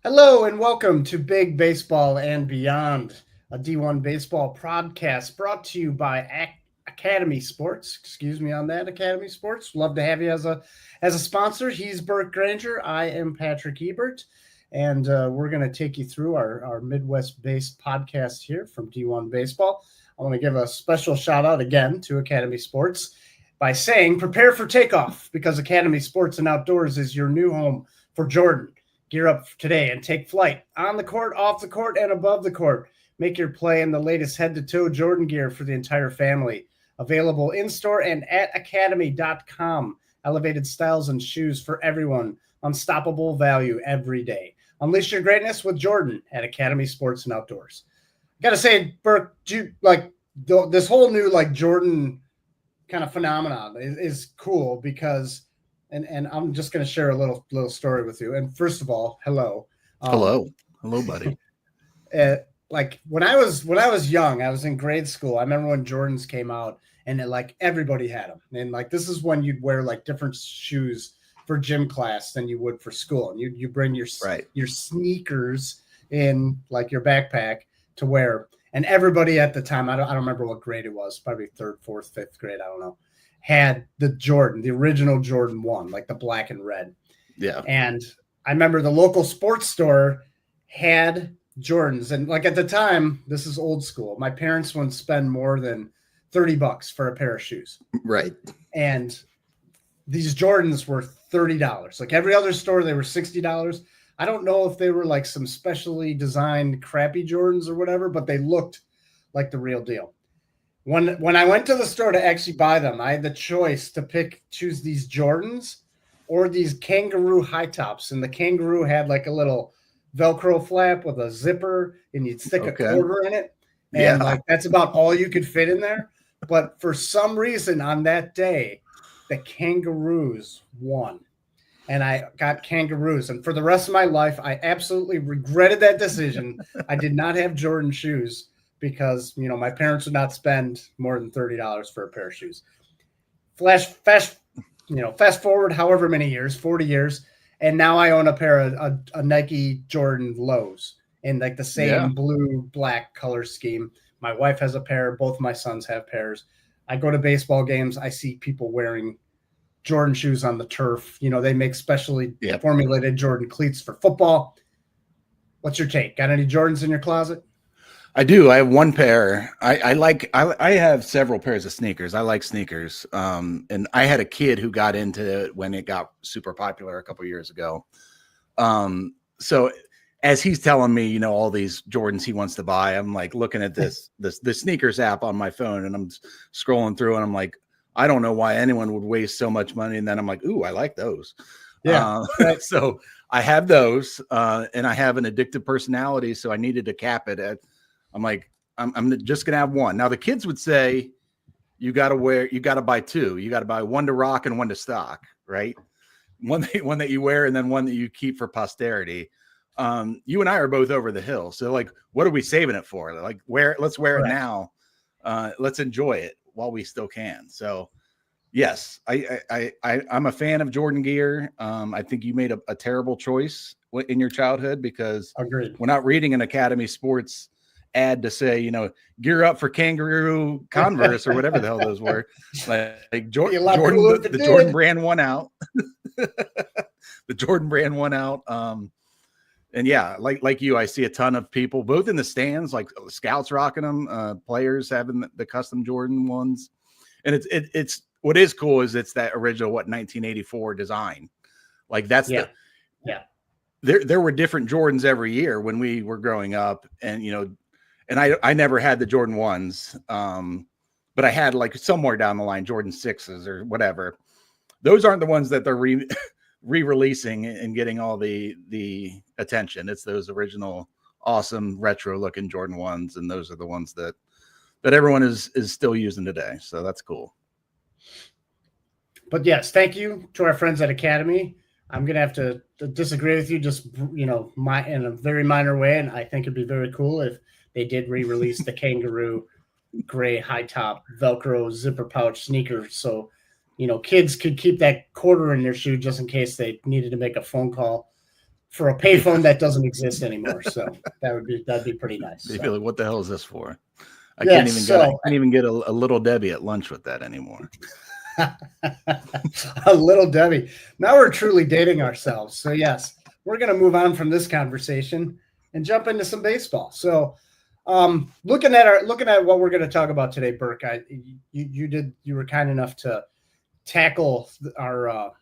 Hello and welcome to Big Baseball and Beyond, a D1 baseball podcast brought to you by Academy Sports. Excuse me on that, Academy Sports. Love to have you as a sponsor. He's Burke Granger. I am Patrick Ebert, and we're going to take you through our Midwest-based podcast here from D1 Baseball. I want to give a special shout out again to Academy Sports by saying prepare for takeoff, because Academy Sports and Outdoors is your new home for Jordan. Gear up today and take flight on the court, off the court, and above the court. Make your play in the latest head-to-toe Jordan gear for the entire family. Available in-store and at academy.com. Elevated styles and shoes for everyone. Unstoppable value every day. Unleash your greatness with Jordan at Academy Sports and Outdoors. I got to say, Burke, this whole new Jordan kind of phenomenon is cool because – And I'm just going to share a little story with you. And first of all, hello. Hello, buddy. When I was young, I was in grade school. I remember when Jordans came out, and everybody had them. And this is when you'd wear different shoes for gym class than you would for school. And you bring your sneakers in your backpack to wear. And everybody at the time, I don't remember what grade it was, probably 3rd, 4th, 5th grade, I don't know, had the original Jordan 1, the black and red. Yeah. And I remember the local sports store had Jordans. And at the time, this is old school. My parents wouldn't spend more than $30 for a pair of shoes. Right. And these Jordans were $30. Every other store, they were $60. I don't know if they were some specially designed crappy Jordans or whatever, but they looked like the real deal. When I went to the store to actually buy them, I had the choice to choose these Jordans or these kangaroo high tops. And the kangaroo had a little Velcro flap with a zipper, and you'd stick a quarter in it. And that's about all you could fit in there. But for some reason on that day, the kangaroos won. And I got kangaroos. And for the rest of my life, I absolutely regretted that decision. I did not have Jordan shoes, because, my parents would not spend more than $30 for a pair of shoes. Fast forward however many years, 40 years, and now I own a pair of a Nike Jordan Lows in the same blue-black color scheme. My wife has a pair. Both my sons have pairs. I go to baseball games. I see people wearing Jordan shoes on the turf. They make specially formulated Jordan cleats for football. What's your take? Got any Jordans in your closet? I do. I have one pair. I have several pairs of sneakers. I like sneakers. And I had a kid who got into it when it got super popular a couple years ago. So as he's telling me, all these Jordans he wants to buy, I'm looking at the sneakers app on my phone, and I'm scrolling through, and I'm like, I don't know why anyone would waste so much money. And then I'm like, ooh, I like those. Yeah. So I have those, and I have an addictive personality. So I needed to cap it at, I'm just going to have one. Now the kids would say, you got to buy two. You got to buy one to rock and one to stock, right? One that you wear, and then one that you keep for posterity. You and I are both over the hill. So what are we saving it for? Let's wear it now. Let's enjoy it while we still can. So yes, I'm a fan of Jordan gear. I think you made a terrible choice in your childhood, because Agreed. We're not reading an Academy Sports ad to say, gear up for kangaroo Converse or whatever the hell those were. Jordan, the Jordan brand won out. The Jordan brand won out. And yeah, like you, I see a ton of people both in the stands, scouts rocking them, players having the custom Jordan ones. And it's what is cool is it's that original 1984 design. There were different Jordans every year when we were growing up, and and I never had the Jordan 1s, but I had somewhere down the line Jordan 6s or whatever. Those aren't the ones that they're re-releasing and getting all the attention. It's those original awesome retro looking Jordan 1s, and those are the ones that everyone is still using today. So that's cool. But yes, thank you to our friends at Academy. I'm going to have to disagree with you just, in a very minor way. And I think it'd be very cool if they did re-release the kangaroo gray high top Velcro zipper pouch sneakers. So, kids could keep that quarter in their shoe just in case they needed to make a phone call for a payphone that doesn't exist anymore. So that'd be pretty nice. They so. feel like, what the hell is this for? I Yes, can't even get a little Debbie at lunch with that anymore. A little Debbie. Now we're truly dating ourselves. So yes, we're going to move on from this conversation and jump into some baseball. So looking at what we're going to talk about today, Burke, you were kind enough to tackle our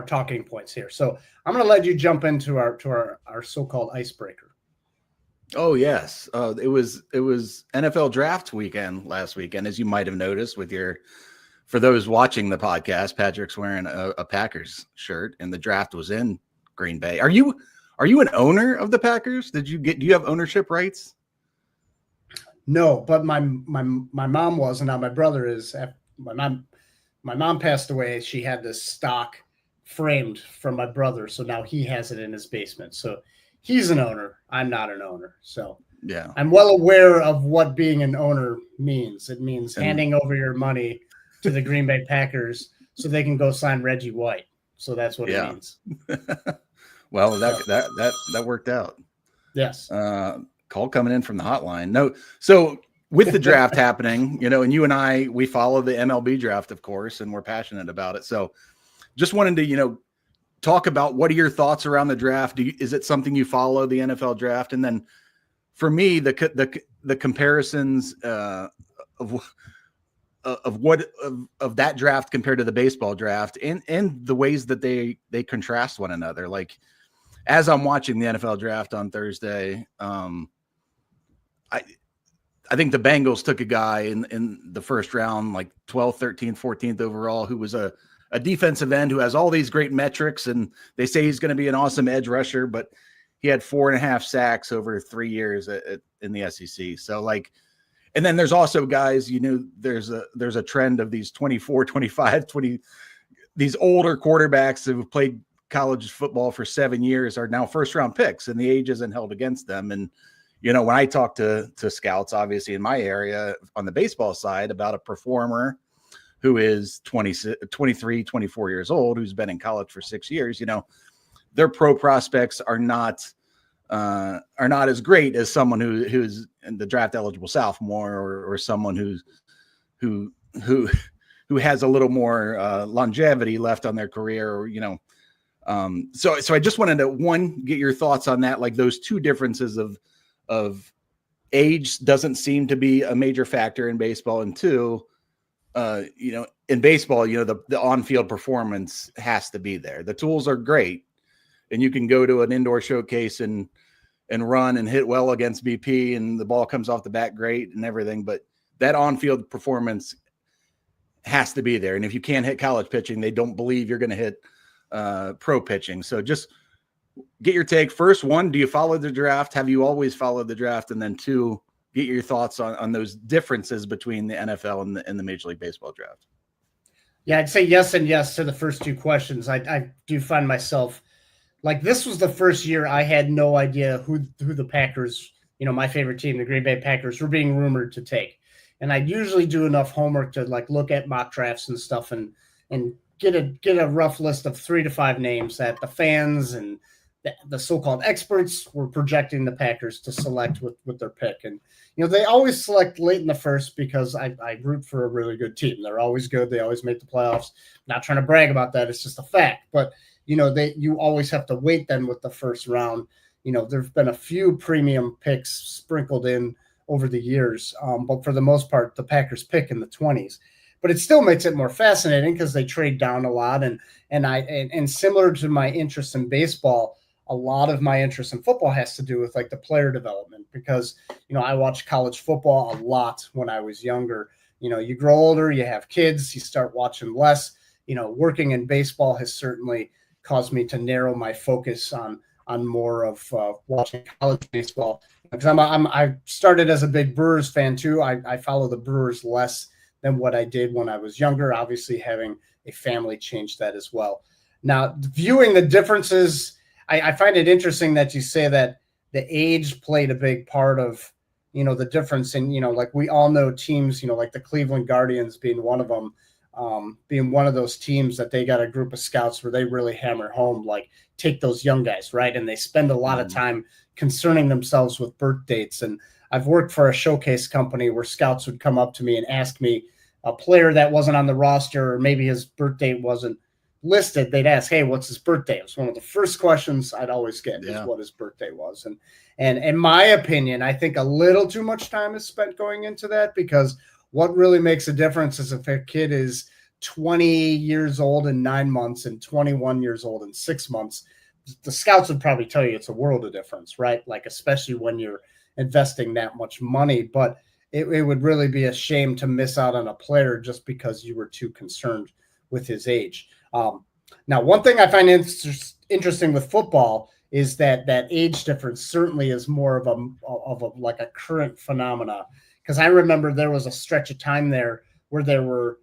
talking points here. So I'm going to let you jump into our so-called icebreaker. Oh yes, it was NFL draft weekend last weekend, as you might have noticed with for those watching the podcast, Patrick's wearing a Packers shirt, and the draft was in Green Bay. Are you an owner of the Packers? Do you have ownership rights? No, but my mom was, and now my brother is. My mom passed away. She had this stock framed from my brother, so now he has it in his basement. So he's an owner. I'm not an owner. So yeah, I'm well aware of what being an owner means. It means handing over your money to the Green Bay Packers so they can go sign Reggie White. So that's what it means. Well, that worked out. Yes. Call coming in from the hotline. No. So with the draft happening, and you and I, we follow the MLB draft, of course, and we're passionate about it. So just wanted to, talk about what are your thoughts around the draft? Is it something you follow, the NFL draft? And then for me, the comparisons of that draft compared to the baseball draft and the ways that they contrast one another. Like as I'm watching the NFL draft on Thursday, I think the Bengals took a guy in the first round, like 12th, 13th, 14th overall, who was a defensive end who has all these great metrics, and they say he's going to be an awesome edge rusher, but he had 4.5 sacks over 3 years in the SEC. So and then there's also guys, there's a trend of these 24, 25, 20, these older quarterbacks who have played college football for 7 years are now first round picks, and the age isn't held against them. And, when I talk to scouts, obviously in my area on the baseball side, about a performer who is 23, 24 years old, who's been in college for 6 years, their pro prospects are not as great as someone who's in the draft eligible sophomore or someone who has a little more longevity left on their career, or so I just wanted to get your thoughts on that, like those two differences of age doesn't seem to be a major factor in baseball, and two, in baseball, the on-field performance has to be there. The tools are great, and you can go to an indoor showcase and run and hit well against BP, and the ball comes off the bat great and everything. But that on-field performance has to be there. And if you can't hit college pitching, they don't believe you're going to hit pro pitching. So just get your take. First, one, do you follow the draft? Have you always followed the draft? And then two, get your thoughts on those differences between the NFL and the Major League Baseball draft. Yeah, I'd say yes and yes to the first two questions. I do find myself this was the first year I had no idea who the Packers, my favorite team, the Green Bay Packers, were being rumored to take. And I usually do enough homework to look at mock drafts and stuff and get a rough list of 3 to 5 names that the fans and the so-called experts were projecting the Packers to select with their pick. And, they always select late in the first because I root for a really good team. They're always good. They always make the playoffs. Not trying to brag about that. It's just a fact. But, you always have to wait then with the first round. There've been a few premium picks sprinkled in over the years. But for the most part, the Packers pick in the 20s. But it still makes it more fascinating because they trade down a lot. And similar to my interest in baseball, a lot of my interest in football has to do with the player development, because, I watched college football a lot when I was younger. You grow older, you have kids, you start watching less. Working in baseball has certainly caused me to narrow my focus on more of watching college baseball, because I started as a big Brewers fan too. I follow the Brewers less than what I did when I was younger. Obviously, having a family changed that as well. Now, viewing the differences, I find it interesting that you say that the age played a big part of, the difference in, we all know teams, like the Cleveland Guardians being one of them. being one of those teams that they got a group of scouts where they really hammer home, like take those young guys, right? And they spend a lot of time concerning themselves with birth dates. And I've worked for a showcase company where scouts would come up to me and ask me a player that wasn't on the roster, or maybe his birth date wasn't listed. They'd ask, hey, what's his birthday? It was one of the first questions I'd always get is what his birthday was. And in my opinion, I think a little too much time is spent going into that, because what really makes a difference is if a kid is 20 years old in 9 months and 21 years old in 6 months, the scouts would probably tell you it's a world of difference, right? Like, especially when you're investing that much money. But it would really be a shame to miss out on a player just because you were too concerned with his age. Now, one thing I find interesting with football is that age difference certainly is more of a like a current phenomena. Because I remember there was a stretch of time there where there were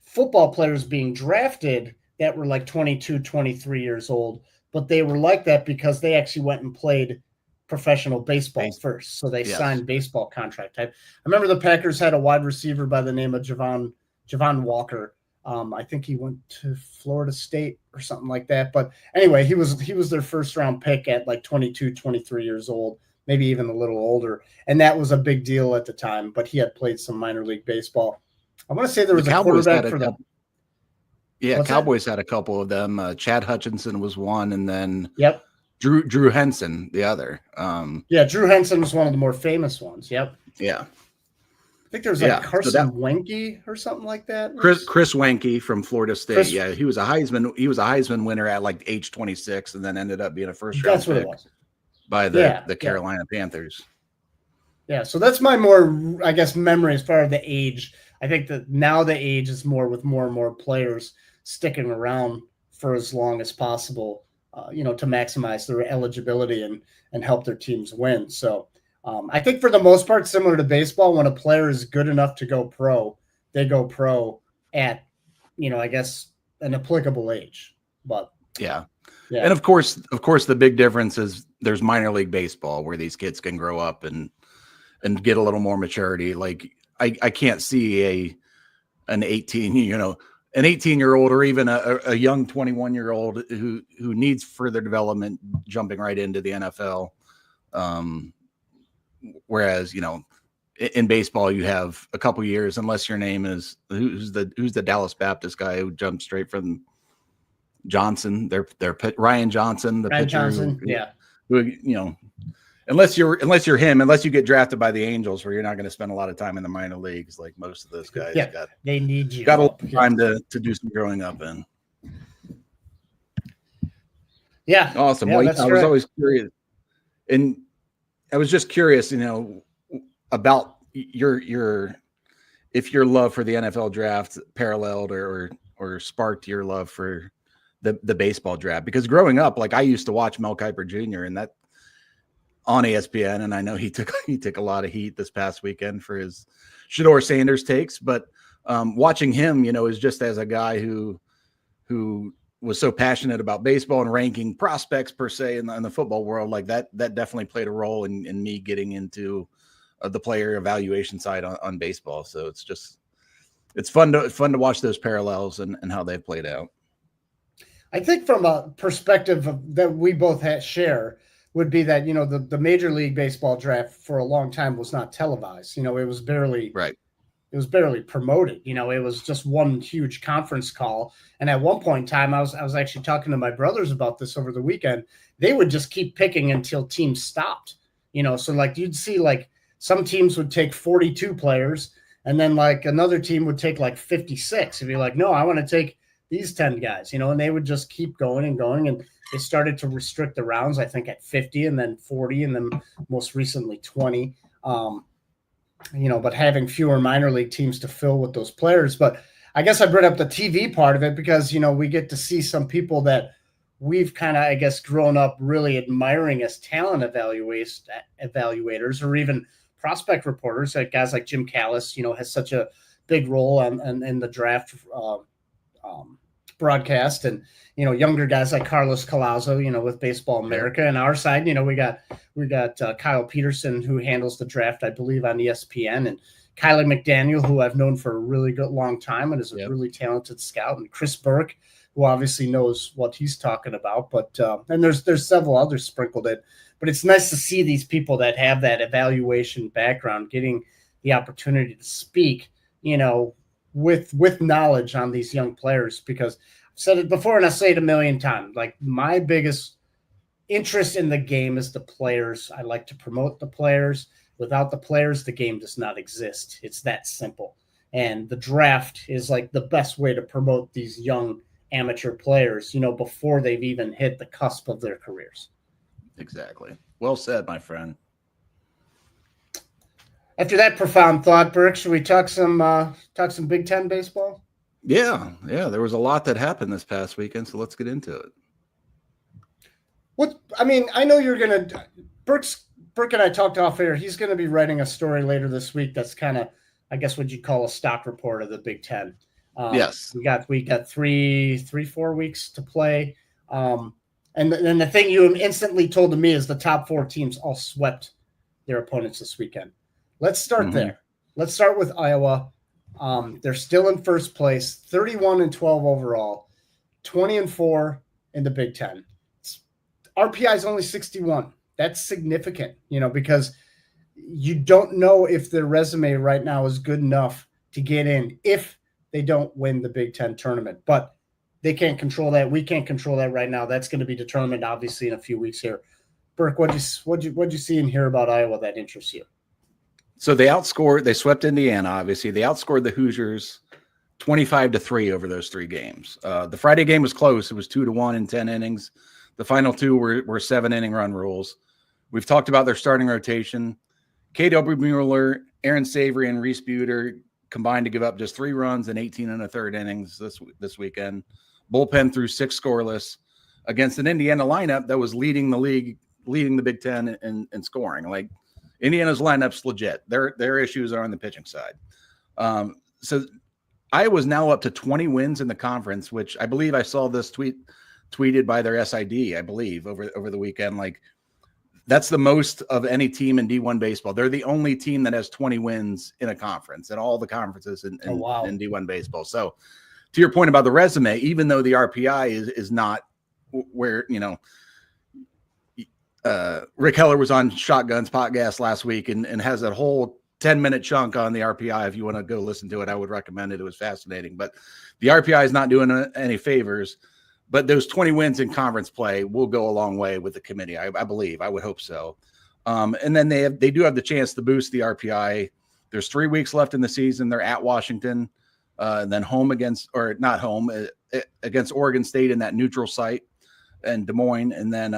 football players being drafted that were like 22, 23 years old, but they were like that because they actually went and played professional baseball first. So they signed baseball contract. I remember the Packers had a wide receiver by the name of Javon Walker. I think he went to Florida State or something like that. But anyway, he was their first round pick at like 22, 23 years old, maybe even a little older. And that was a big deal at the time, but he had played some minor league baseball. I want to say there was a quarterback for them. Yeah, Cowboys had a couple of them. Chad Hutchinson was one, and then Drew Henson the other. Drew Henson was one of the more famous ones. Yep. Yeah. I think there was like Carson Wenke or something like that. Chris Wenke from Florida State. He was a Heisman winner at like age 26, and then ended up being a first round pick by the Carolina Panthers. Yeah, so that's my more, I guess, memory as far as the age. I think that now the age is more with more and more players sticking around for as long as possible, to maximize their eligibility and help their teams win. So I think for the most part, similar to baseball, when a player is good enough to go pro, they go pro at, I guess, an applicable age. But yeah. And of course, the big difference is there's minor league baseball where these kids can grow up and get a little more maturity. Like I can't see an 18-year-old or even a young 21-year-old who needs further development jumping right into the NFL. Whereas, in baseball, you have a couple years, unless your name is who's the Dallas Baptist guy who jumped straight from Johnson. They're Ryan Johnson, the pitcher. Johnson, who, unless you're him, unless you get drafted by the Angels, where you're not going to spend a lot of time in the minor leagues, like most of those guys. They need you. Got a lot of time to do some growing up in. Yeah, awesome. Well, I was always curious, and I was just curious, about your if your love for the NFL draft paralleled or sparked your love for the baseball draft. Because growing up, like I used to watch Mel Kiper Jr. and that on ESPN, and I know he took a lot of heat this past weekend for his Shedeur Sanders takes, but watching him, is just as a guy who was so passionate about baseball and ranking prospects per se in the football world, like that definitely played a role in me getting into the player evaluation side on baseball. So it's fun to watch those parallels and how they've played out. I think from a perspective that we both share would be that, the Major League Baseball draft for a long time was not televised. It was barely It was barely promoted. It was just one huge conference call. And at one point in time, I was actually talking to my brothers about this over the weekend. They would just keep picking until teams stopped. So like you'd see like some teams would take 42 players, and then like another team would take like 56. And be like, no, I want to take these 10 guys, and they would just keep going and going. And they started to restrict the rounds, I think at 50 and then 40 and then most recently 20. But having fewer minor league teams to fill with those players. But I guess I brought up the TV part of it because, we get to see some people that we've kind of, I guess, grown up really admiring as talent evaluators or even prospect reporters. Like guys like Jim Callis, has such a big role in the draft broadcast, and younger guys like Carlos Collazo, with Baseball America. And our side, we got Kyle Peterson, who handles the draft, I believe, on ESPN, and Kylie McDaniel, who I've known for a really good long time and is a Yep. really talented scout, and Chris Burke, who obviously knows what he's talking about. But and there's several others sprinkled in. But it's nice to see these people that have that evaluation background getting the opportunity to speak, with knowledge on these young players, because I've said it before and I say it a million times. Like, my biggest interest in the game is the players. I like to promote the players. Without the players, the game does not exist. It's that simple. And the draft is like the best way to promote these young amateur players, before they've even hit the cusp of their careers. Exactly. Well said, my friend. After that profound thought, Burke, should we talk some Big Ten baseball? Yeah. There was a lot that happened this past weekend, so let's get into it. I know you're gonna. Burke and I talked off air. He's going to be writing a story later this week that's kind of, I guess, what you'd call a stock report of the Big Ten. Yes. We got 4 weeks to play. And then the thing you instantly told to me is the top 4 teams all swept their opponents this weekend. Let's start there. Let's start with Iowa. They're still in first place, 31-12 overall, 20-4 in the Big Ten. RPI is only 61. That's significant, because you don't know if their resume right now is good enough to get in if they don't win the Big Ten tournament. But they can't control that. We can't control that right now. That's going to be determined, obviously, in a few weeks here. Burke, what'd you see and hear about Iowa that interests you? So they swept Indiana, obviously. They outscored the Hoosiers 25-3 over those 3 games. The Friday game was close. It was 2-1 in 10 innings. The final 2 were 7-inning run rules. We've talked about their starting rotation. K.W. Mueller, Aaron Savory, and Reese Buter combined to give up just 3 runs in 18 1/3 innings this weekend. Bullpen threw 6 scoreless against an Indiana lineup that was leading the Big Ten in scoring. Like, Indiana's lineup's legit. Their issues are on the pitching side. So Iowa's now up to 20 wins in the conference, which I believe I saw this tweeted by their SID, I believe, over the weekend. Like, that's the most of any team in D1 baseball. They're the only team that has 20 wins in a conference, in all the conferences in D1 baseball. So, to your point about the resume, even though the RPI is not where, Rick Heller was on Shotguns podcast last week and has that whole 10-minute chunk on the RPI. If you want to go listen to it, I would recommend it. It was fascinating. But the RPI is not doing any favors. But those 20 wins in conference play will go a long way with the committee. I believe. I would hope so. And then they do have the chance to boost the RPI. There's 3 weeks left in the season. They're at Washington, and then against Oregon State in that neutral site in Des Moines, and then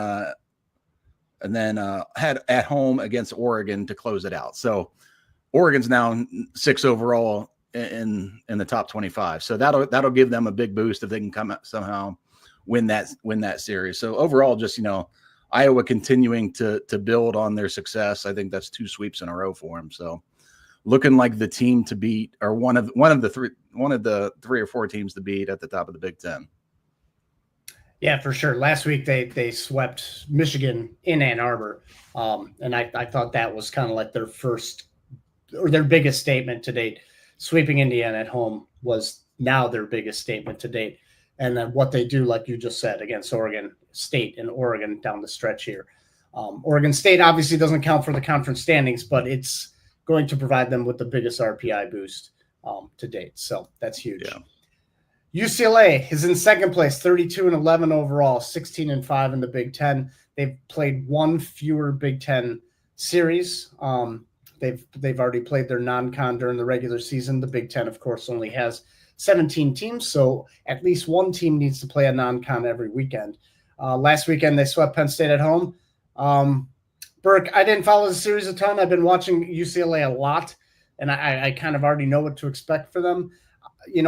had at home against Oregon to close it out. So Oregon's now 6 overall in the top 25. So that'll give them a big boost if they can come out somehow win that series. So overall, just, Iowa continuing to build on their success. I think that's 2 sweeps in a row for them. So looking like the team to beat, or one of the 3 or 4 teams to beat at the top of the Big Ten. Yeah, for sure. Last week they swept Michigan in Ann Arbor, and I thought that was kind of like their first or their biggest statement to date. Sweeping Indiana at home was now their biggest statement to date. And then what they do, like you just said, against Oregon State and Oregon down the stretch here. Oregon State obviously doesn't count for the conference standings, but it's going to provide them with the biggest RPI boost to date. So that's huge. Yeah. UCLA is in second place, 32-11 overall, 16-5 in the Big Ten. They've played 1 fewer Big Ten series. They've already played their non-con during the regular season. The Big Ten, of course, only has 17 teams, so at least 1 team needs to play a non-con every weekend. Last weekend, they swept Penn State at home. Burke, I didn't follow the series a ton. I've been watching UCLA a lot, and I kind of already know what to expect for them.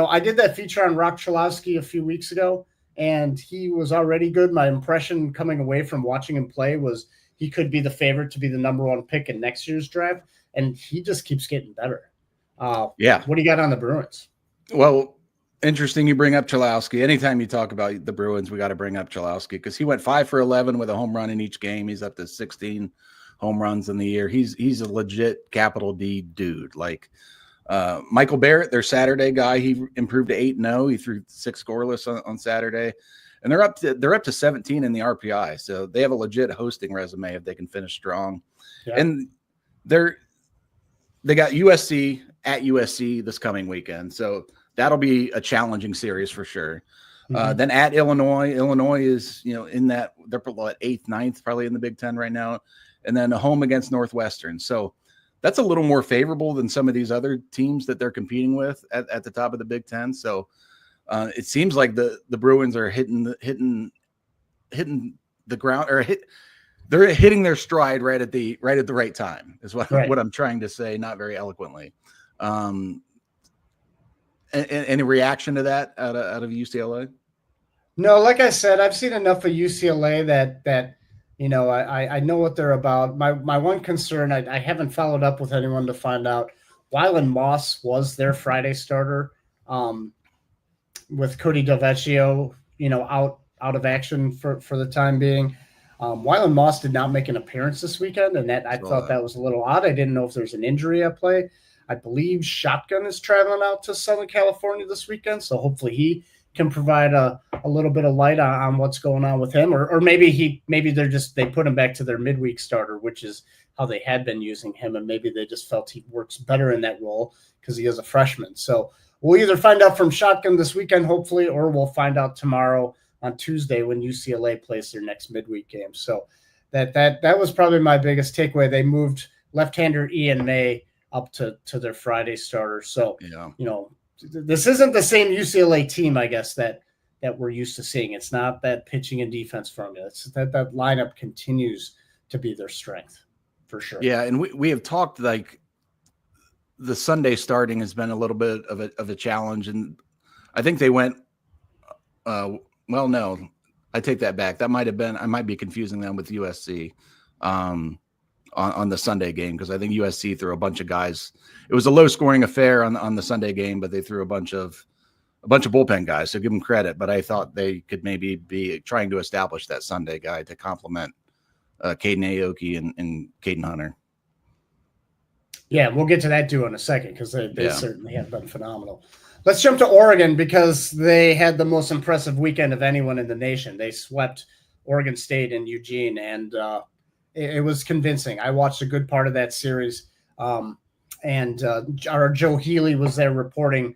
I did that feature on Rock Chalowski a few weeks ago, and he was already good. My impression coming away from watching him play was he could be the favorite to be the number 1 pick in next year's draft, and he just keeps getting better. What do you got on the Bruins? Well, interesting you bring up Chalowski. Anytime you talk about the Bruins, we got to bring up Chalowski because he went 5 for 11 with a home run in each game. He's up to 16 home runs in the year. He's a legit capital D dude. Like, Michael Barrett, their Saturday guy, he improved to 8-0. He threw 6 scoreless on Saturday, and they're up to 17 in the RPI. So they have a legit hosting resume if they can finish strong. Yeah. And they got USC at USC this coming weekend, so that'll be a challenging series for sure. Then at Illinois is in that they're at 8th, 9th, probably in the Big Ten right now, and then a home against Northwestern. So that's a little more favorable than some of these other teams that they're competing with at the top of the Big Ten. So it seems like the Bruins are hitting the ground, or they're hitting their stride right at the right time is what I'm trying to say, not very eloquently. Any reaction to that out of UCLA? No, like I said, I've seen enough of UCLA that I know what they're about. My one concern, I haven't followed up with anyone to find out. Wyland Moss was their Friday starter, with Cody Delvecchio, out of action for the time being. Wyland Moss did not make an appearance this weekend, and I thought that was a little odd. I didn't know if there's an injury at play. I believe Shotgun is traveling out to Southern California this weekend, so hopefully he can provide a little bit of light on what's going on with him, or maybe they put him back to their midweek starter, which is how they had been using him, and maybe they just felt he works better in that role because he is a freshman. So we'll either find out from Shotgun this weekend, hopefully, or we'll find out tomorrow on Tuesday when UCLA plays their next midweek game. So that was probably my biggest takeaway. They moved left-hander Ian May up to their Friday starter. So, this isn't the same UCLA team, I guess, that we're used to seeing. It's not that pitching and defense formula. It's that lineup continues to be their strength for sure. Yeah. And we have talked, like, the Sunday starting has been a little bit of a challenge. And I think they went, well, no, I take that back. That might have been, I might be confusing them with USC on the Sunday game, because I think USC threw a bunch of guys. It was a low scoring affair on the Sunday game, but they threw a bunch of bullpen guys. So give them credit. But I thought they could maybe be trying to establish that Sunday guy to complement Caden Aoki and Caden Hunter. Yeah, we'll get to that too in a second, because they certainly have been phenomenal. Let's jump to Oregon, because they had the most impressive weekend of anyone in the nation. They swept Oregon State and Eugene, and it was convincing. I watched a good part of that series, and our Joe Healy was there reporting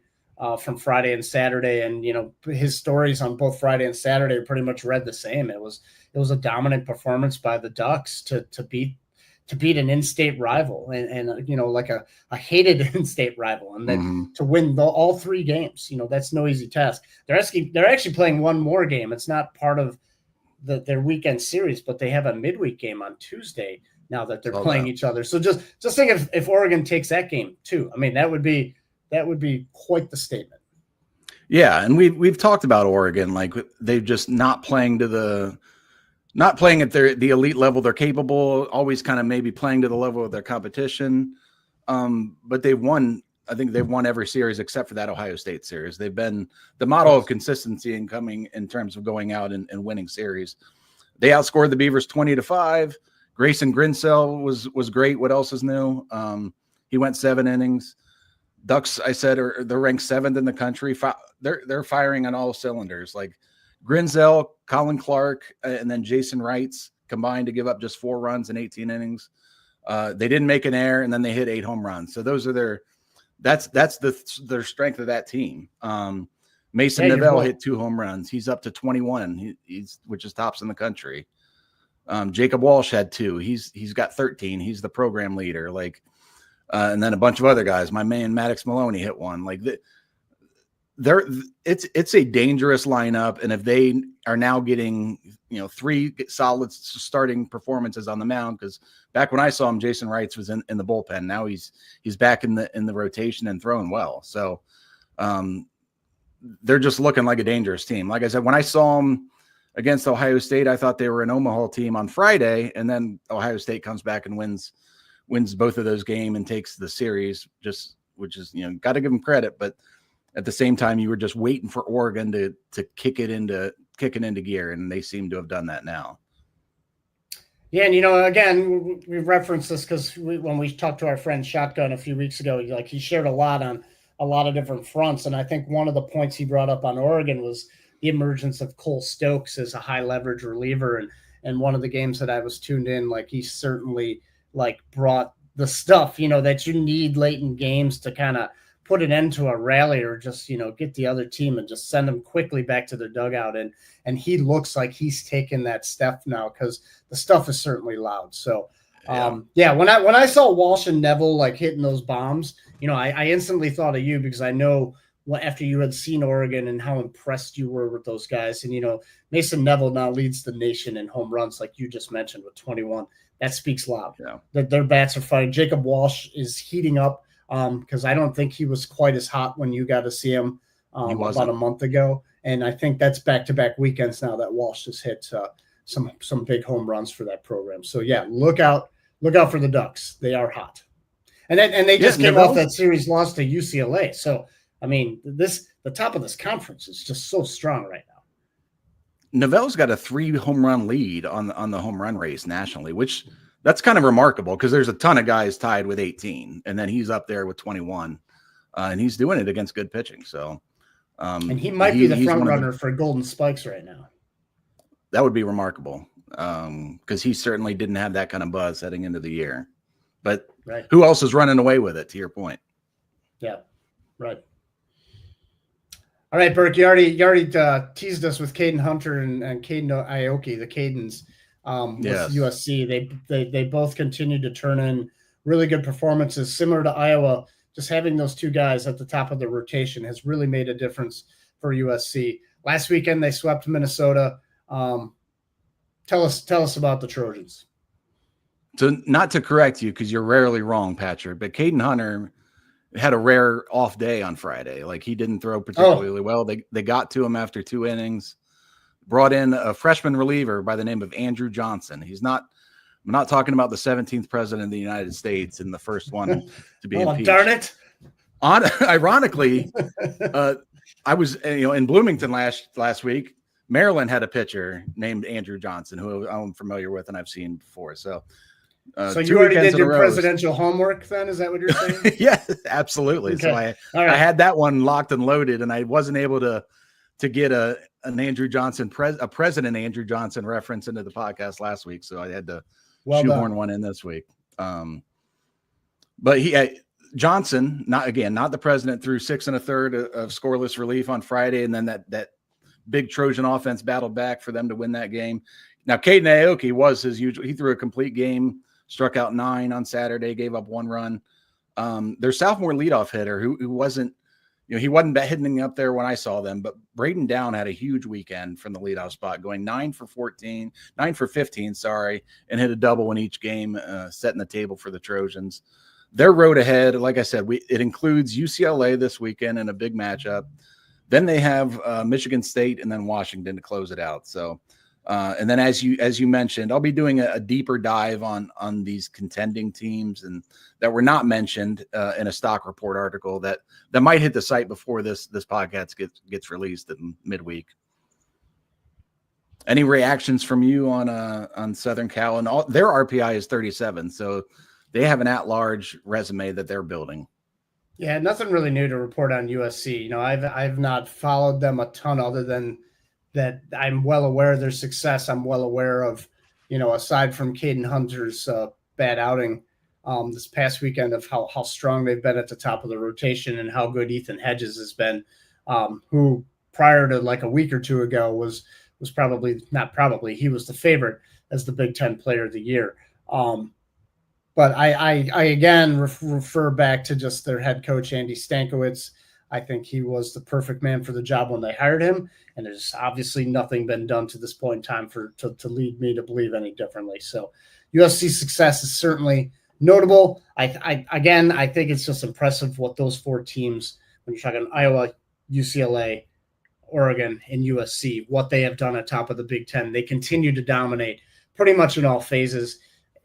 from Friday and Saturday, and his stories on both Friday and Saturday pretty much read the same. It was a dominant performance by the Ducks to beat an in-state rival and like a hated in-state rival, and then to win all 3 games. That's no easy task. They're actually playing one more game. It's not part of their weekend series, but they have a midweek game on Tuesday now that they're playing each other. So just think if Oregon takes that game too. I mean, that would be quite the statement. Yeah, and we've talked about Oregon, like they've just not playing at the elite level they're capable, always kind of maybe playing to the level of their competition. But they've won. I think they've won every series except for that Ohio State series. They've been the model of consistency in terms of going out and winning series. They outscored the Beavers 20-5. Grayson Grinsell was great. What else is new? He went 7 innings. Ducks, I said, they're ranked 7th in the country. They're firing on all cylinders. Like Grinsell, Colin Clark, and then Jason Wrights combined to give up just 4 runs in 18 innings. They didn't make an error, and then they hit 8 home runs. So those are their strength of that team. Mason Novell hit 2 home runs. He's up to 21. Which is tops in the country. Jacob Walsh had 2. He's got 13. He's the program leader. And then a bunch of other guys. My man Maddox Maloney hit 1. It's a dangerous lineup, and if they are now getting 3 solid starting performances on the mound, because back when I saw him, Jason Wrights was in the bullpen. Now he's back in the rotation and throwing well. So they're just looking like a dangerous team. Like I said, when I saw them against Ohio State, I thought they were an Omaha team on Friday, and then Ohio State comes back and wins both of those games and takes the series. Which is got to give them credit, but at the same time, you were just waiting for Oregon to kick it into gear, and they seem to have done that now. Yeah, and again, we referenced this because when we talked to our friend Shotgun a few weeks ago, he shared a lot on a lot of different fronts, and I think one of the points he brought up on Oregon was the emergence of Cole Stokes as a high leverage reliever, and one of the games that I was tuned in, he certainly brought the stuff that you need late in games to kind of put an end to a rally or just get the other team and just send them quickly back to their dugout, and he looks like he's taken that step now because the stuff is certainly loud. So when I saw Walsh and Neville hitting those bombs, I instantly thought of you because I know after you had seen Oregon and how impressed you were with those guys. And Mason Neville now leads the nation in home runs, like you just mentioned, with 21. That speaks loud. That their bats are fighting. Jacob Walsh is heating up because I don't think he was quite as hot when you got to see him about a month ago. And I think that's back-to-back weekends now that Walsh has hit some big home runs for that program. So yeah, look out for the Ducks. They are hot. And they just came off that series loss to UCLA. So I mean, the top of this conference is just so strong right now. Novel's got a 3 home run lead on the home run race nationally, which that's kind of remarkable because there's a ton of guys tied with 18, and then he's up there with 21, and he's doing it against good pitching. So, and he might be the front runner for Golden Spikes right now. That would be remarkable because he certainly didn't have that kind of buzz heading into the year. But who else is running away with it? To your point. Yeah, right. All right, Burke, you already teased us with Caden Hunter and Caden Aoki, the Cadens with USC. They both continue to turn in really good performances, similar to Iowa. Just having those two guys at the top of the rotation has really made a difference for USC. Last weekend they swept Minnesota. Tell us about the Trojans. So not to correct you because you're rarely wrong, Patrick, but Caden Hunter had a rare off day on Friday. He didn't throw particularly well. They got to him after 2 innings, brought in a freshman reliever by the name of Andrew Johnson. I'm not talking about the 17th president of the United States and the first one to be impeached. Darn it. Ironically, I was in Bloomington last week. Maryland had a pitcher named Andrew Johnson, who I'm familiar with and I've seen before. So you already did your presidential homework then? Is that what you're saying? Yeah, absolutely. Okay. So I had that one locked and loaded, and I wasn't able to get an Andrew Johnson, a President Andrew Johnson reference into the podcast last week. So I had to shoehorn one in this week. But Johnson, not the president, threw 6 1/3 of scoreless relief on Friday, and then that big Trojan offense battled back for them to win that game. Now, Caden Aoki was his usual. He threw a complete game, struck out 9 on Saturday, gave up 1 run. Their sophomore leadoff hitter, who wasn't, he wasn't hitting up there when I saw them, but Braden Down had a huge weekend from the leadoff spot, going 9 for 15, and hit a double in each game, setting the table for the Trojans. Their road ahead, like I said, it includes UCLA this weekend in a big matchup. Then they have Michigan State and then Washington to close it out. So, and then as you mentioned, I'll be doing a deeper dive on these contending teams and that were not mentioned in a stock report article that might hit the site before this podcast gets released in midweek. Any reactions from you on Southern Cal? And their RPI is 37, so they have an at-large resume that they're building. Yeah, nothing really new to report on USC. I've not followed them a ton other than that I'm well aware of their success. I'm well aware of, aside from Caden Hunter's bad outing this past weekend, of how strong they've been at the top of the rotation and how good Ethan Hedges has been, who prior to a week or two ago was he was the favorite as the Big Ten Player of the Year. But I again refer back to just their head coach, Andy Stankiewicz. I think he was the perfect man for the job when they hired him, and there's obviously nothing been done to this point in time to lead me to believe any differently. So USC's success is certainly notable. I think it's just impressive what those 4 teams, when you're talking Iowa, UCLA, Oregon, and USC, what they have done at top of the Big Ten. They continue to dominate pretty much in all phases.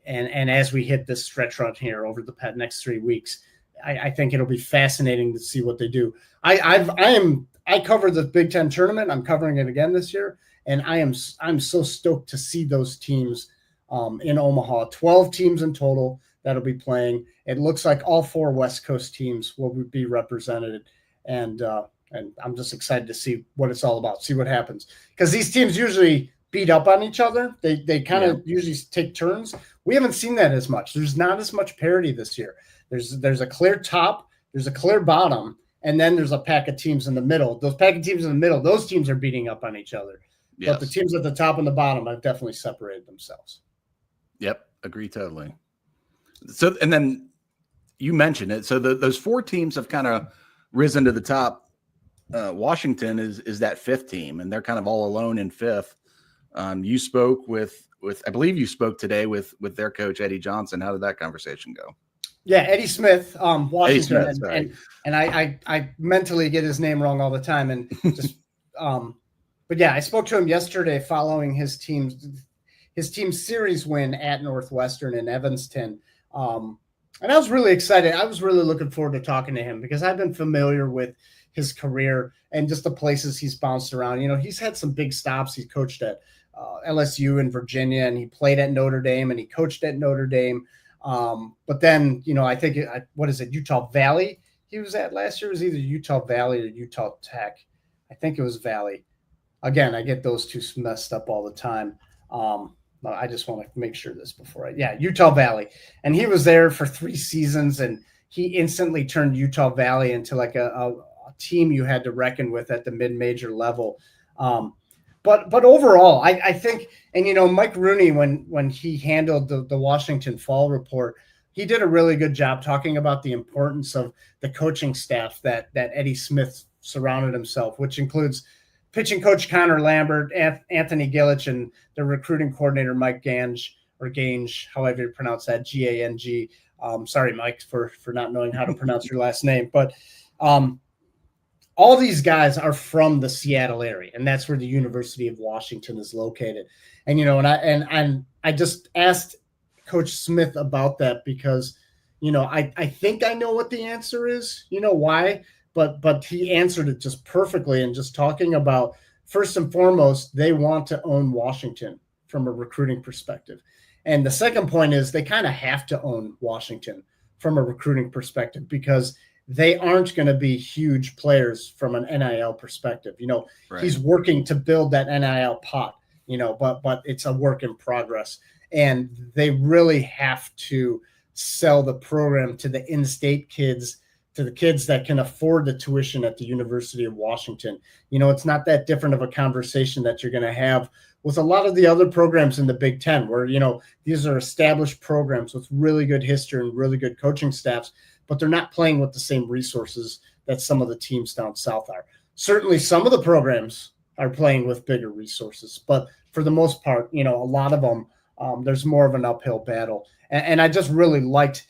And as we hit this stretch run here over the next 3 weeks, I think it'll be fascinating to see what they do. I cover the Big Ten tournament. I'm covering it again this year, and I'm so stoked to see those teams in Omaha. 12 teams in total that'll be playing. It looks like all 4 West Coast teams will be represented, and I'm just excited to see what it's all about, see what happens, because these teams usually beat up on each other. They kind of usually take turns. We haven't seen that as much. There's not as much parity this year. There's a clear top, there's a clear bottom, and then there's a pack of teams in the middle. Those pack of teams in the middle, those teams are beating up on each other. Yes. But the teams at the top and the bottom have definitely separated themselves. Yep, agree totally. So, and then you mentioned it. So those 4 teams have kind of risen to the top. Washington is that 5th team, and they're kind of all alone in 5th. You spoke with I believe you spoke today with their coach Eddie Johnson. How did that conversation go? Yeah, Eddie Smith, Washington, Eddie Smith, and I mentally get his name wrong all the time, and just but yeah, I spoke to him yesterday following his team's series win at Northwestern in Evanston, and I was really excited. I was really looking forward to talking to him because I've been familiar with his career and just the places he's bounced around. You know, he's had some big stops. He's coached at LSU in Virginia, and he played at Notre Dame, and he coached at Notre Dame. But then, you know, I think what is it, Utah Valley he was at last year? It was either Utah Valley or Utah Tech. I think it was Valley. Again, I get those two messed up all the time. I just want to make sure this before Utah Valley. And he was there for 3 seasons, and he instantly turned Utah Valley into like a team you had to reckon with at the mid-major level. But overall, I think, and, you know, Mike Rooney, when he handled the Washington Fall Report, he did a really good job talking about the importance of the coaching staff that Eddie Smith surrounded himself, which includes pitching coach Connor Lambert, Anthony Gillich, and the recruiting coordinator Mike Gange, however you pronounce that, Gang. Sorry, Mike, for not knowing how to pronounce your last name. But all these guys are from the Seattle area, and that's where the University of Washington is located. And, you know, and I just asked Coach Smith about that because, you know, I think I know what the answer is, you know, why, but he answered it just perfectly. And just talking about, first and foremost, they want to own Washington from a recruiting perspective. And the second point is they kind of have to own Washington from a recruiting perspective because they aren't going to be huge players from an NIL perspective. You know, right. He's working to build that NIL pot, you know, but it's a work in progress. And they really have to sell the program to the in-state kids, to the kids that can afford the tuition at the University of Washington. You know, it's not that different of a conversation that you're going to have with a lot of the other programs in the Big Ten where, you know, these are established programs with really good history and really good coaching staffs, but they're not playing with the same resources that some of the teams down south are. Certainly some of the programs are playing with bigger resources, but for the most part, you know, a lot of them, there's more of an uphill battle. And I just really liked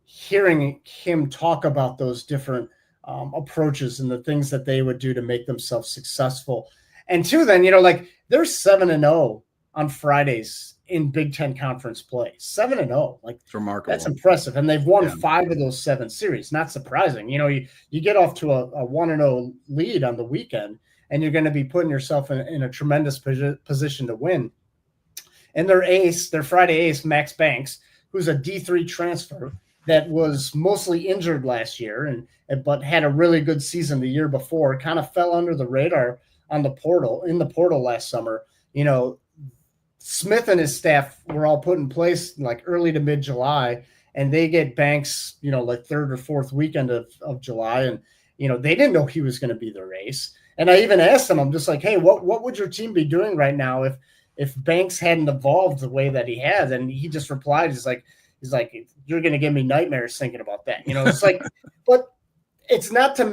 hearing him talk about those different approaches and the things that they would do to make themselves successful. And two, then, you know, like they're 7-0 on Fridays in Big Ten conference play. 7-0, like it's remarkable. That's impressive. And they've won 5 of those 7 series. Not surprising. You know, you get off to a 1-0 lead on the weekend, and you're going to be putting yourself in a tremendous position to win. And their Friday ace, Max Banks, who's a D3 transfer that was mostly injured last year, but had a really good season the year before, kind of fell under the radar in the portal last summer. You know, Smith and his staff were all put in place like early to mid-July, and they get Banks, you know, like 3rd or 4th weekend of July. And, you know, they didn't know he was going to be their ace. And I even asked him, I'm just like, hey, what would your team be doing right now if Banks hadn't evolved the way that he has? And he just replied, he's like, you're going to give me nightmares thinking about that. You know, it's like, but it's not to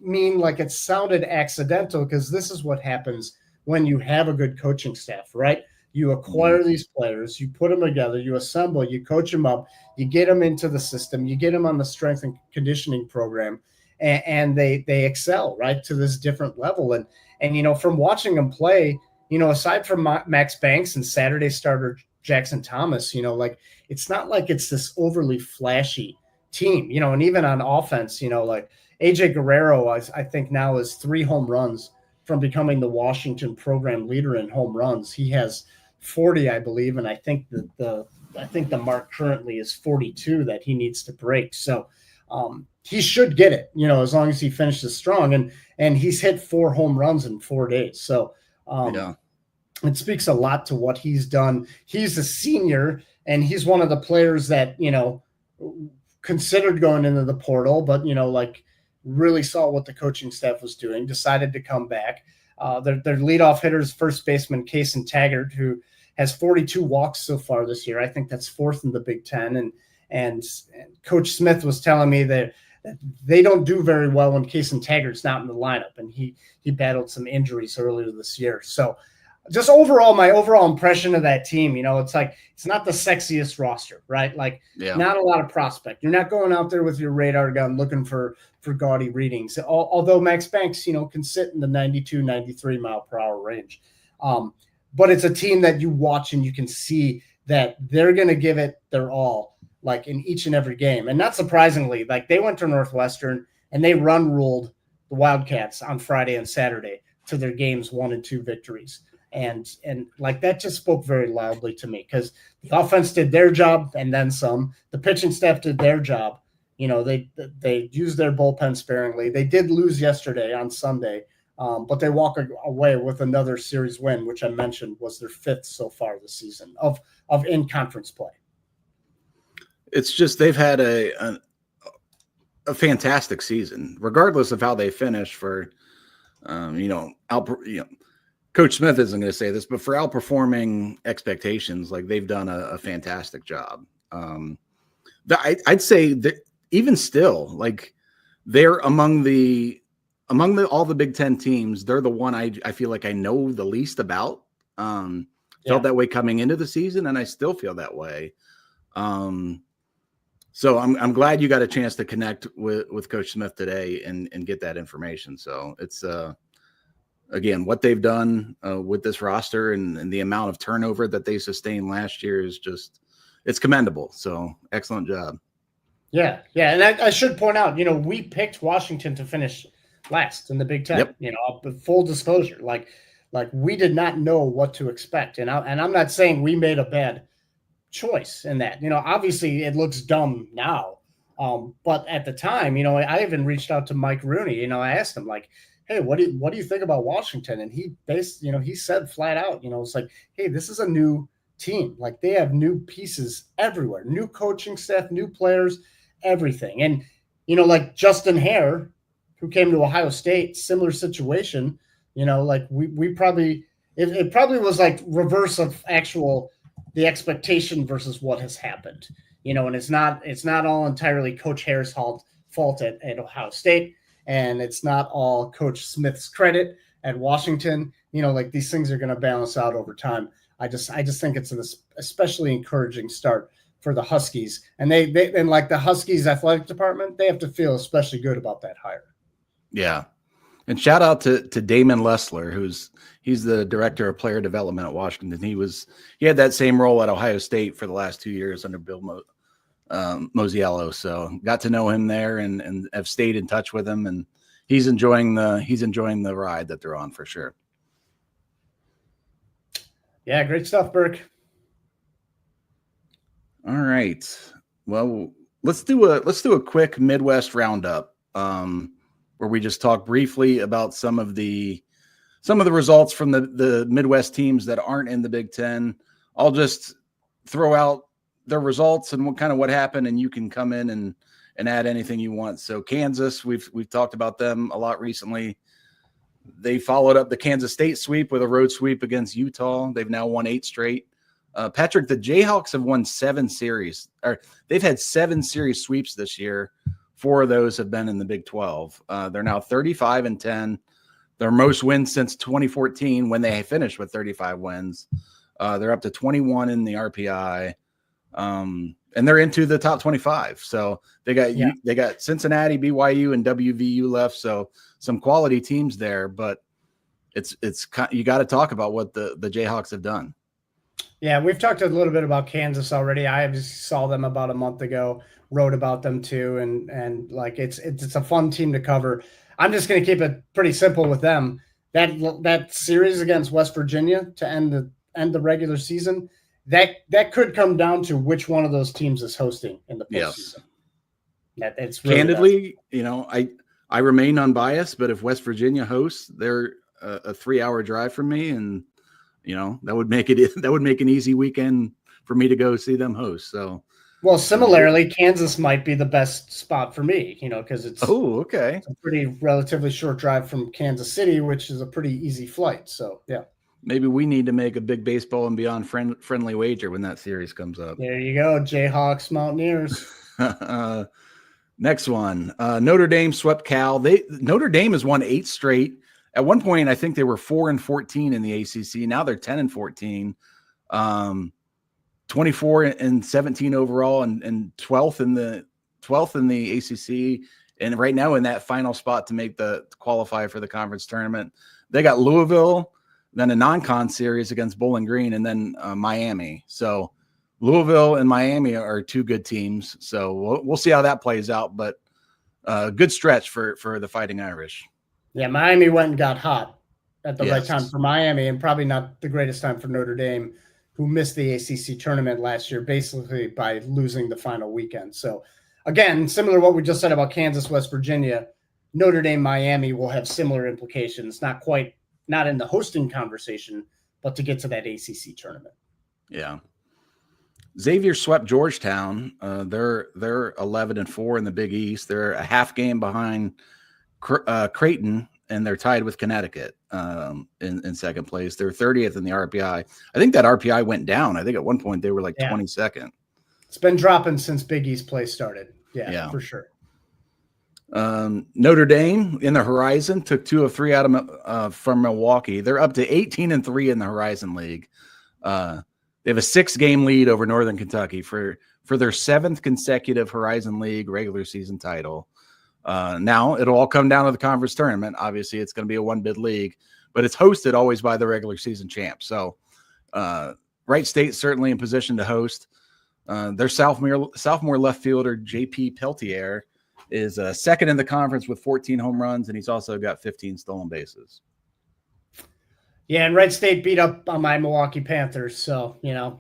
mean like it sounded accidental, because this is what happens when you have a good coaching staff, right? You acquire these players, you put them together, you assemble, you coach them up, you get them into the system, you get them on the strength and conditioning program, and they excel, right, to this different level. And you know, from watching them play, you know, aside from Max Banks and Saturday starter Jackson Thomas, you know, like it's not like it's this overly flashy team, you know. And even on offense, you know, like AJ Guerrero, I think now is 3 home runs from becoming the Washington program leader in home runs. He has 40, I believe, and I think that the mark currently is 42 that he needs to break. So he should get it, as long as he finishes strong. And he's hit 4 home runs in 4 days. So it speaks a lot to what he's done. He's a senior, and he's one of the players that, considered going into the portal, but, really saw what the coaching staff was doing, decided to come back. Their leadoff hitters, first baseman Kason Taggart, who has 42 walks so far this year. I think that's 4th in the Big Ten. And Coach Smith was telling me that they don't do very well when Kason Taggart's not in the lineup, and he battled some injuries earlier this year. So just my overall impression of that team, it's like, it's not the sexiest roster, right? Like not a lot of prospect. You're not going out there with your radar gun looking for gaudy readings. Although Max Banks, can sit in the 92, 93 mile per hour range. But it's a team that you watch and you can see that they're going to give it their all, like in each and every game. And not surprisingly, like they went to Northwestern and they ruled the Wildcats on Friday and Saturday to their games 1 and 2 victories. And like that just spoke very loudly to me, because the offense did their job and then some. The pitching staff did their job. They used their bullpen sparingly. They did lose yesterday on Sunday, but they walk away with another series win, which I mentioned was their 5th so far this season of in-conference play. It's just they've had a fantastic season, regardless of how they finish. For Coach Smith isn't going to say this, but for outperforming expectations, like they've done a fantastic job. I'd say that even still, like they're among all the Big Ten teams, they're the one I feel like I know the least about. Felt that way coming into the season, and I still feel that way. So I'm glad you got a chance to connect with Coach Smith today and get that information. So it's again, what they've done with this roster and the amount of turnover that they sustained last year is just, it's commendable. So excellent job. Yeah. And I should point out, we picked Washington to finish last in the Big Ten. Yep. Full disclosure, like we did not know what to expect. And I'm not saying we made a bad choice in that. Obviously it looks dumb now. But at the time, I even reached out to Mike Rooney. I asked him, like, hey, what do you think about Washington? And he he said flat out, it's like, hey, this is a new team. Like they have new pieces everywhere, new coaching staff, new players, everything. And, like Justin Hare, who came to Ohio State, similar situation, like we probably, it probably was like reverse of the expectation versus what has happened, and it's not all entirely Coach Hare's fault at Ohio State. And it's not all Coach Smith's credit at Washington. Like these things are going to balance out over time. I just think it's an especially encouraging start for the Huskies. And and like the Huskies athletic department, they have to feel especially good about that hire. Yeah. And shout out to Damon Lessler, he's the director of player development at Washington. He had that same role at Ohio State for the last 2 years under Bill Mosiello. So got to know him there and have stayed in touch with him, and he's enjoying the ride that they're on for sure. Yeah, great stuff, Burke. All right. Well, let's do a quick Midwest roundup, where we just talk briefly about some of the results from the Midwest teams that aren't in the Big Ten. I'll just throw out their results and what happened, and you can come in and add anything you want. So Kansas, we've talked about them a lot recently. They followed up the Kansas State sweep with a road sweep against Utah. They've now won 8 straight. Patrick, the Jayhawks have won 7 series, or they've had 7 series sweeps this year. 4 of those have been in the Big 12. They're now 35-10. Their most wins since 2014, when they finished with 35 wins. They're up to 21 in the RPI. And they're into the top 25. So they got Cincinnati, BYU, and WVU left. So some quality teams there, but it's you got to talk about what the Jayhawks have done. Yeah, we've talked a little bit about Kansas already. I just saw them about a month ago, wrote about them too, and like it's a fun team to cover. I'm just going to keep it pretty simple with them. That series against West Virginia to end end the regular season, that could come down to which one of those teams is hosting in the postseason. Yes. It's really candidly, I remain unbiased, but if West Virginia hosts, they're a 3-hour drive from me, and that would make an easy weekend for me to go see them host. So, well, similarly, Kansas might be the best spot for me, because it's okay, a pretty relatively short drive from Kansas City, which is a pretty easy flight. So, yeah. Maybe we need to make a big baseball and beyond friendly wager when that series comes up. There you go, Jayhawks, Mountaineers. Next one, Notre Dame swept Cal. Notre Dame has won 8 straight. At one point, I think they were 4-14 in the ACC. Now they're 10-14, 24-17 overall, and 12th in the ACC. And right now, in that final spot to qualify for the conference tournament, they got Louisville, then a non-con series against Bowling Green, and then Miami. So Louisville and Miami are 2 good teams. So we'll see how that plays out. But good stretch for the Fighting Irish. Yeah, Miami went and got hot at the right time for Miami, and probably not the greatest time for Notre Dame, who missed the ACC tournament last year basically by losing the final weekend. So, again, similar to what we just said about Kansas, West Virginia, Notre Dame, Miami will have similar implications, not in the hosting conversation, but to get to that ACC tournament. Yeah. Xavier swept Georgetown. They're 11-4 in the Big East. They're a half game behind Creighton, and they're tied with Connecticut in second place. They're 30th in the RPI. I think that RPI went down. I think at one point they were like 22nd. It's been dropping since Big East play started. Yeah, for sure. Notre Dame in the Horizon took 2 of 3 out of from Milwaukee. They're up to 18-3 in the Horizon League. They have a 6-game lead over Northern Kentucky for their 7th consecutive Horizon League regular season title. Now it'll all come down to the conference tournament. Obviously, it's going to be a 1-bid league, but it's hosted always by the regular season champ. So, Wright State certainly in position to host. Their sophomore left fielder J.P. Peltier is second in the conference with 14 home runs, and he's also got 15 stolen bases. Yeah, and Wright State beat up on my Milwaukee Panthers, so yeah.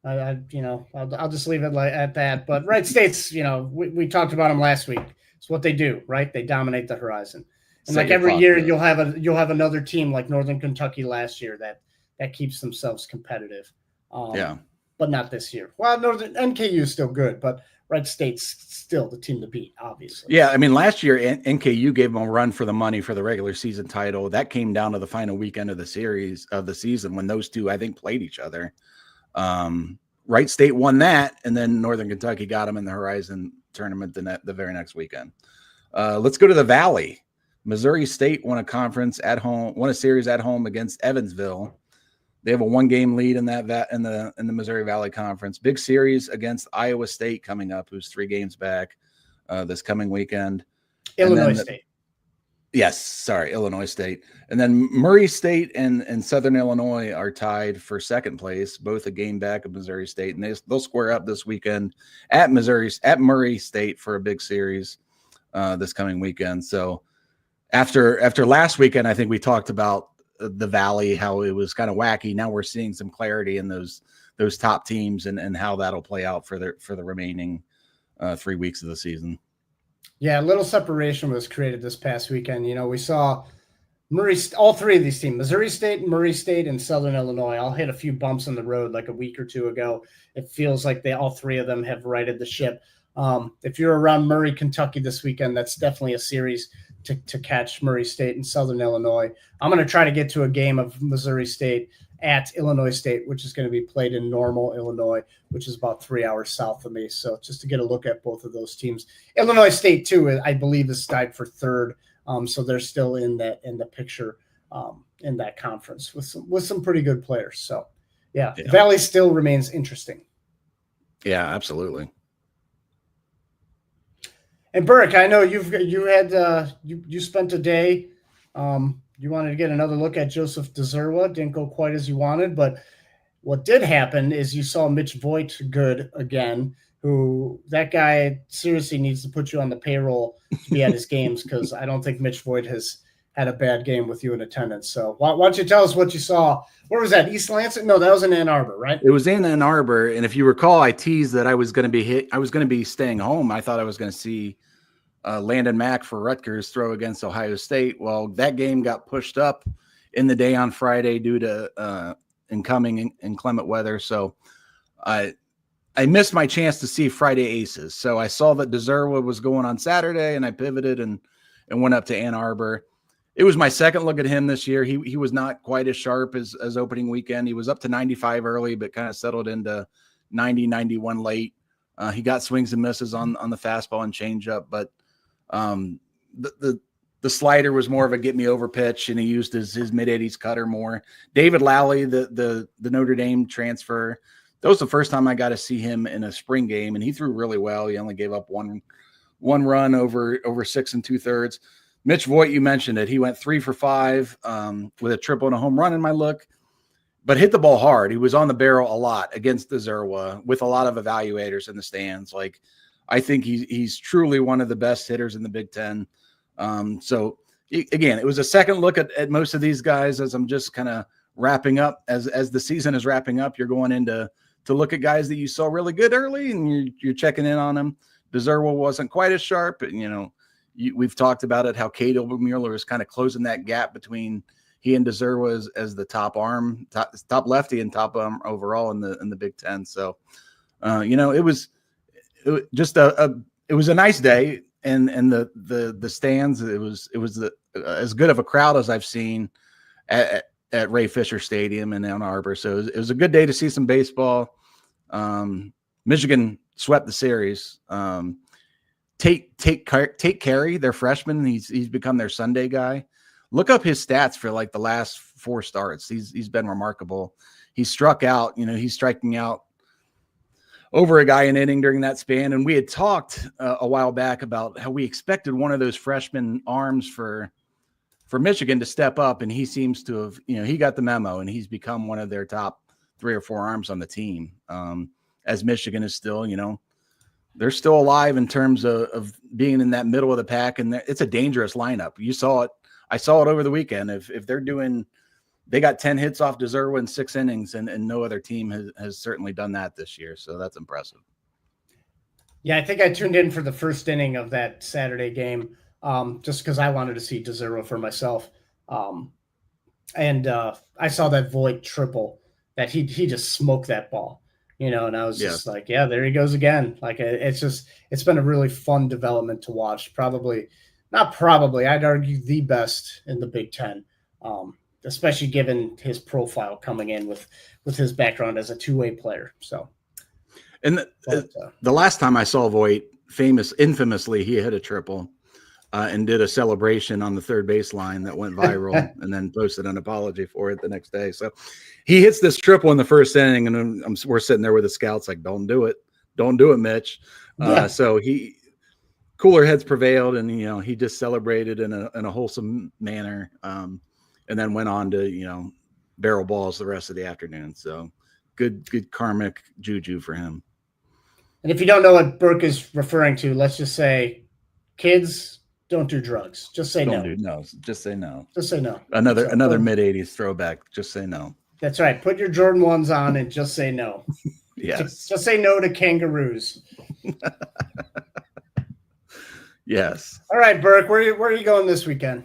I'll just leave it at that. But Wright State's, we talked about them last week. It's what they do, right? They dominate the Horizon, and like every year, you'll have another team like Northern Kentucky last year that keeps themselves competitive. But not this year. Well, NKU is still good, but Wright State's still the team to beat, obviously. Yeah, I mean, last year NKU gave them a run for the money for the regular season title. That came down to the final weekend of the season when those two, I think, played each other. Wright State won that, and then Northern Kentucky got them in the Horizon tournament the very next weekend. Let's go to the Valley. Missouri State won a series at home against Evansville. They have a 1-game lead in the Missouri Valley Conference. Big series against Iowa State coming up, who's 3 games back this coming weekend. Illinois State. Illinois State. And then Murray State and Southern Illinois are tied for second place, both a game back of Missouri State. And they'll square up this weekend at Murray State for a big series this coming weekend. So after last weekend, I think we talked about the Valley, how it was kind of wacky. Now we're seeing some clarity in those top teams and how that'll play out for the remaining 3 weeks of the season. Yeah, a little separation was created this past weekend. We saw all 3 of these teams, Missouri State, Murray State, and Southern Illinois, all hit a few bumps on the road like a week or 2 ago. It feels like all 3 of them have righted the ship. If you're around Murray, Kentucky this weekend, that's definitely a series to catch Murray State and Southern Illinois. I'm going to try to get to a game of Missouri State at Illinois State, which is going to be played in Normal, Illinois, which is about 3 hours south of me. So just to get a look at both of those teams. Illinois State, too, I believe is tied for 3rd. So they're still in the picture in that conference with some pretty good players. So, yeah. Valley still remains interesting. Yeah, absolutely. And Burke, I know you spent a day. You wanted to get another look at Joseph Dzierwa. Didn't go quite as you wanted, but what did happen is you saw Mitch Voit good again. That guy seriously needs to put you on the payroll to be at his games, because I don't think Mitch Voit has had a bad game with you in attendance. So why don't you tell us what you saw? Where was that? East Lansing? No, that was in Ann Arbor, right? It was in Ann Arbor, and if you recall, I teased that I was going to be staying home. I thought I was going to see Landon Mack for Rutgers throw against Ohio State. Well, that game got pushed up in the day on Friday due to incoming inclement weather. So I missed my chance to see Friday Aces. So I saw that Dzierwa was going on Saturday, and I pivoted and went up to Ann Arbor. It was my second look at him this year. He was not quite as sharp as opening weekend. He was up to 95 early, but kind of settled into 90, 91 late. He got swings and misses on the fastball and changeup, but the slider was more of a get me over pitch, and he used his mid-80s cutter more. David Lally, the Notre Dame transfer, that was the first time I got to see him in a spring game, and he threw really well. He only gave up one run over 6 2/3. Mitch Voit, you mentioned it. He went 3 for 5 with a triple and a home run in my look, but hit the ball hard. He was on the barrel a lot against the Dzierwa with a lot of evaluators in the stands. Like, I think he's truly one of the best hitters in the Big Ten. So again, it was a second look at most of these guys as I'm just kind of wrapping up. As the season is wrapping up, you're going in to look at guys that you saw really good early, and you're checking in on them. Dzierwa wasn't quite as sharp, and we've talked about it, how Cade Obermueller is kind of closing that gap between he and Dzierwa as the top lefty and top arm overall in the Big Ten. So, it was just it was a nice day, and the stands, it was as good of a crowd as I've seen at Ray Fisher Stadium in Ann Arbor. So it was a good day to see some baseball. Michigan swept the series. Tate Carey, their freshman, he's become their Sunday guy. Look up his stats for like the last 4 starts. He's been remarkable. He struck out, he's striking out over a guy an inning during that span. And we had talked a while back about how we expected one of those freshman arms for Michigan to step up, and he seems to have, he got the memo, and he's become one of their top 3 or 4 arms on the team. As Michigan is still, they're still alive in terms of being in that middle of the pack, and it's a dangerous lineup. You saw it. I saw it over the weekend. If they're they got 10 hits off Dzierwa in 6 innings, and no other team has certainly done that this year. So that's impressive. Yeah, I think I tuned in for the first inning of that Saturday game just because I wanted to see Dzierwa for myself. And I saw that Voight triple that he just smoked that ball. And I was just like, yeah, there he goes again. Like, it's been a really fun development to watch. I'd argue the best in the Big Ten, especially given his profile coming in with his background as a two-way player. So, and the last time I saw Voight, infamously, he hit a triple and did a celebration on the third baseline that went viral and then posted an apology for it the next day. So he hits this triple in the first inning, and we're sitting there with the scouts like, don't do it, Mitch. So cooler heads prevailed, and he just celebrated in a wholesome manner, and then went on to barrel balls the rest of the afternoon. So good karmic juju for him. And if you don't know what Burke is referring to, let's just say, kids, don't do drugs. Just say no. Just say no. Just say no. Another mid-'80s throwback. Just say no. That's right. Put your Jordan 1s on and just say no. Yes. Just say no to kangaroos. Yes. All right, Burke, where are you going this weekend?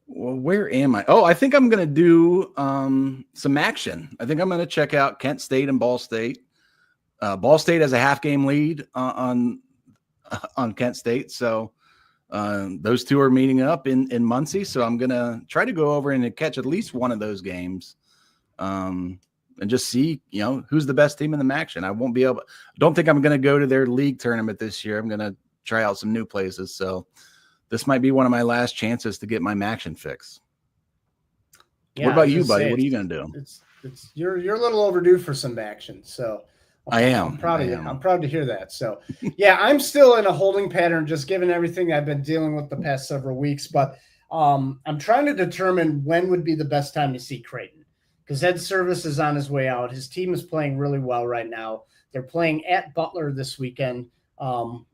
Well, where am I? Oh, I think I'm going to do some action. I think I'm going to check out Kent State and Ball State. Ball State has a half-game lead on Kent State, so those two are meeting up in Muncie. So I'm going to try to go over and catch at least one of those games, and just see who's the best team in the action. I don't think I'm going to go to their league tournament this year. I'm going to try out some new places. So this might be one of my last chances to get my action fix. Yeah, what about you, buddy? What are you going to do? You're a little overdue for some action. So I am. I'm proud of you. I'm proud to hear that. So yeah, I'm still in a holding pattern, just given everything I've been dealing with the past several weeks. But I'm trying to determine when would be the best time to see Creighton, because Ed Service is on his way out. His team is playing really well right now. They're playing at Butler this weekend,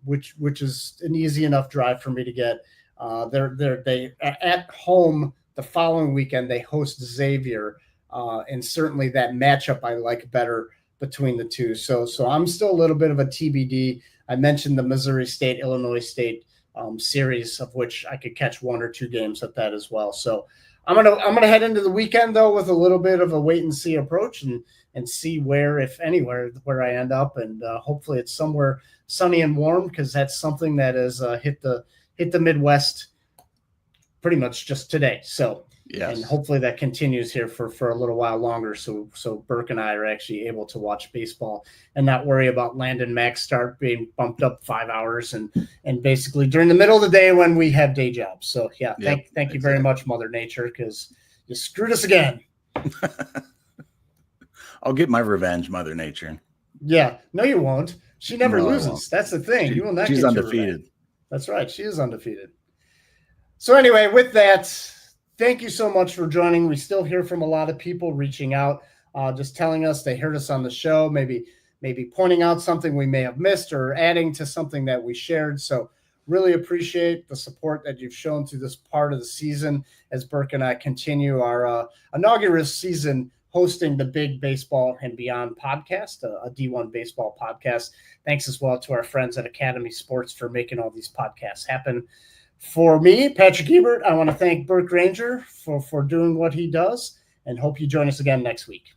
which is an easy enough drive for me to get. They at home the following weekend. They host Xavier, and certainly that matchup I like better between the two. So I'm still a little bit of a TBD. I mentioned the Missouri State, Illinois State series, of which I could catch 1 or 2 games at that as well. So I'm gonna head into the weekend though with a little bit of a wait and see approach and see where, if anywhere, where I end up, and hopefully it's somewhere sunny and warm, because that's something that has hit the Midwest pretty much just today. So yes. And hopefully that continues here for a little while longer. So Burke and I are actually able to watch baseball and not worry about Landon Max start being bumped up 5 hours and basically during the middle of the day when we have day jobs. So yeah, thank you very much, Mother Nature, because you screwed us again. I'll get my revenge, Mother Nature. Yeah, no, you won't. She never loses. That's the thing. You will not. She's undefeated. That's right. She is undefeated. So anyway, with that, thank you so much for joining. We still hear from a lot of people reaching out, just telling us they heard us on the show, maybe pointing out something we may have missed or adding to something that we shared. So really appreciate the support that you've shown through this part of the season as Burke and I continue our inaugural season hosting the Big Baseball and Beyond podcast, a D1 baseball podcast. Thanks as well to our friends at Academy Sports for making all these podcasts happen. For me, Patrick Ebert, I want to thank Burke Granger for doing what he does, and hope you join us again next week.